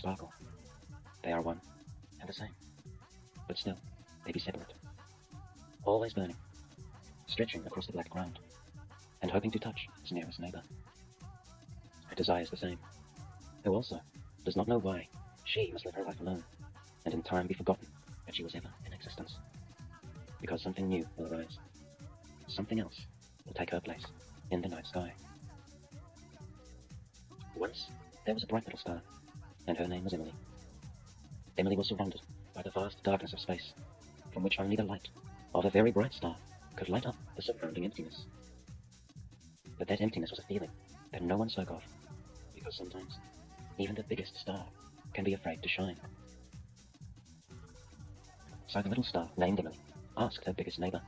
sparkle. They are one and the same, but still they be separate, always burning, stretching across the black ground, and hoping to touch his nearest neighbor. Her desire is the same, who also does not know why she must live her life alone, and in time be forgotten that she was ever in existence. Because something new will arise. Something else will take her place in the night sky. Once there was a bright little star, and her name was Emily. Emily was surrounded by the vast darkness of space, from which only the light of a very bright star could light up the surrounding emptiness. But that emptiness was a feeling that no one spoke of, because sometimes even the biggest star can be afraid to shine. So the little star named Emily asked her biggest neighbor,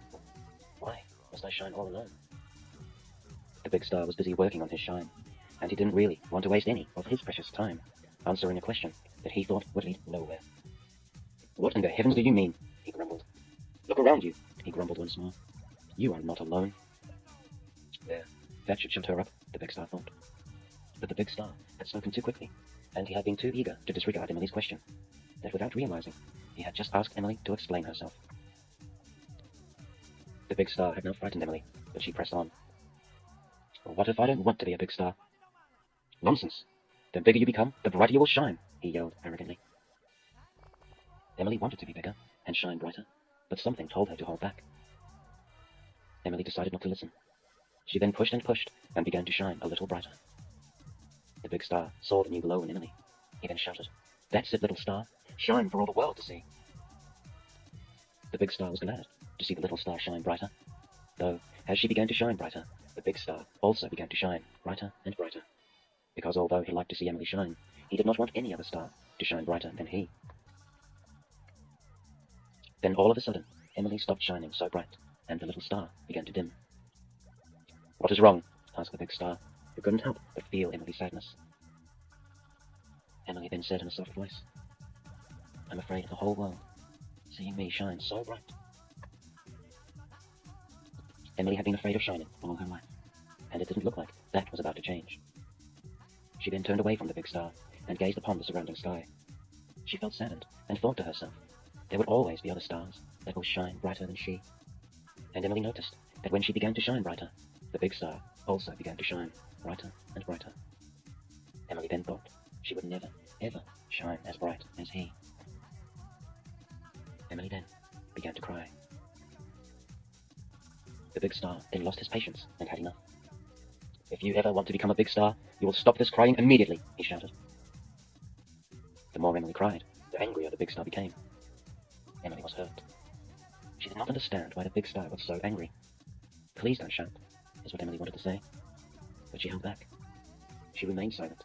"Why must I shine all alone?" The big star was busy working on his shine, and he didn't really want to waste any of his precious time answering a question that he thought would lead nowhere. "What in the heavens do you mean?" he grumbled. "Look around you," he grumbled once more. "You are not alone." There, that should shut her up, the big star thought. But the big star had spoken too quickly, and he had been too eager to disregard Emily's question, that without realizing, he had just asked Emily to explain herself. The big star had now frightened Emily, but she pressed on. "What if I don't want to be a big star?" "Nonsense! The bigger you become, the brighter you will shine," he yelled arrogantly. Emily wanted to be bigger and shine brighter, but something told her to hold back. Emily decided not to listen. She then pushed and began to shine a little brighter. The big star saw the new glow in Emily. He then shouted, "That's it, little star. Shine for all the world to see." The big star was glad to see the little star shine brighter, though as she began to shine brighter, the big star also began to shine brighter and brighter, because although he liked to see Emily shine, he did not want any other star to shine brighter than he. Then all of a sudden, Emily stopped shining so bright, and the little star began to dim. "What is wrong?" asked the big star, who couldn't help but feel Emily's sadness. Emily then said in a soft voice, "I'm afraid of the whole world seeing me shine so bright." Emily had been afraid of shining all her life, and it didn't look like that was about to change. She then turned away from the big star and gazed upon the surrounding sky. She felt saddened and thought to herself, there would always be other stars that will shine brighter than she. And Emily noticed that when she began to shine brighter, the big star also began to shine brighter and brighter. Emily then thought she would never, ever shine as bright as he. Emily then began to cry. The big star then lost his patience and had enough. "If you ever want to become a big star, you will stop this crying immediately," he shouted. The more Emily cried, the angrier the big star became. Emily was hurt. She did not understand why the big star was so angry. "Please don't shout," is what Emily wanted to say, but she held back. She remained silent,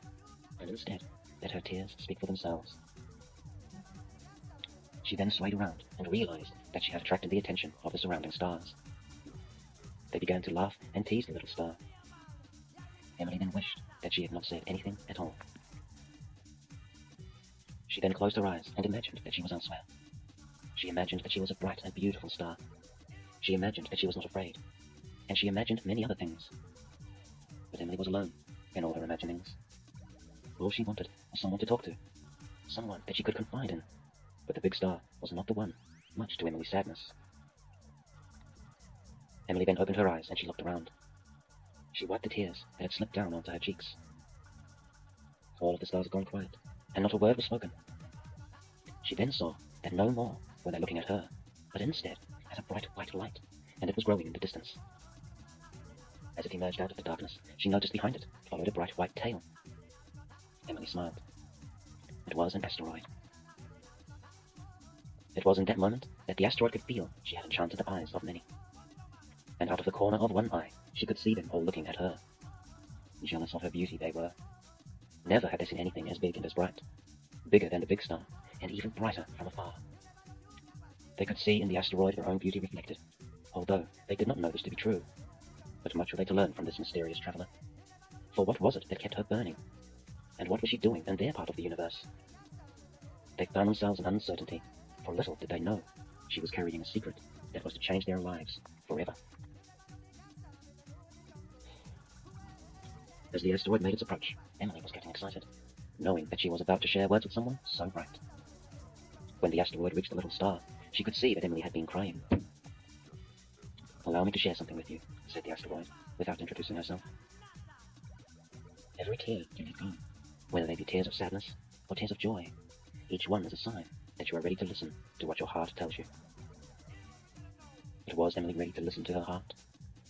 and instead let her tears speak for themselves. She then swayed around and realized that she had attracted the attention of the surrounding stars. They began to laugh and tease the little star. Emily then wished that she had not said anything at all. She then closed her eyes and imagined that she was elsewhere. She imagined that she was a bright and beautiful star. She imagined that she was not afraid, and she imagined many other things. But Emily was alone in all her imaginings. All she wanted was someone to talk to, someone that she could confide in. But the big star was not the one, much to Emily's sadness. Emily then opened her eyes and she looked around. She wiped the tears that had slipped down onto her cheeks. All of the stars had gone quiet, and not a word was spoken. She then saw that no more were they looking at her, but instead at a bright white light, and it was growing in the distance. As it emerged out of the darkness, she noticed behind it followed a bright white tail. Emily smiled. It was an asteroid. It was in that moment that the asteroid could feel she had enchanted the eyes of many. And out of the corner of one eye, she could see them all looking at her. Jealous of her beauty they were. Never had they seen anything as big and as bright, bigger than the big star, and even brighter from afar. They could see in the asteroid their own beauty reflected, although they did not know this to be true. But much were they to learn from this mysterious traveler. For what was it that kept her burning? And what was she doing in their part of the universe? They found themselves in uncertainty, for little did they know she was carrying a secret that was to change their lives forever. As the asteroid made its approach, Emily was getting excited. knowing that she was about to share words with someone so bright. When the asteroid reached the little star, she could see that Emily had been crying. "Allow me to share something with you," said the asteroid, without introducing herself. "Every tear you let go, whether they be tears of sadness or tears of joy, each one is a sign that you are ready to listen to what your heart tells you." But was Emily ready to listen to her heart?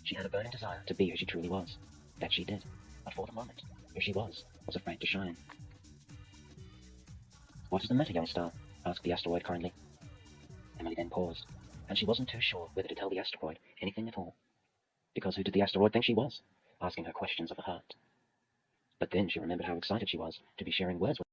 She had a burning desire to be who she truly was. That she did. But for the moment, who she was afraid to shine. "What is the matter, young star?" asked the asteroid kindly. Emily then paused, and she wasn't too sure whether to tell the asteroid anything at all. Because who did the asteroid think she was, asking her questions of the heart? But then she remembered how excited she was to be sharing words with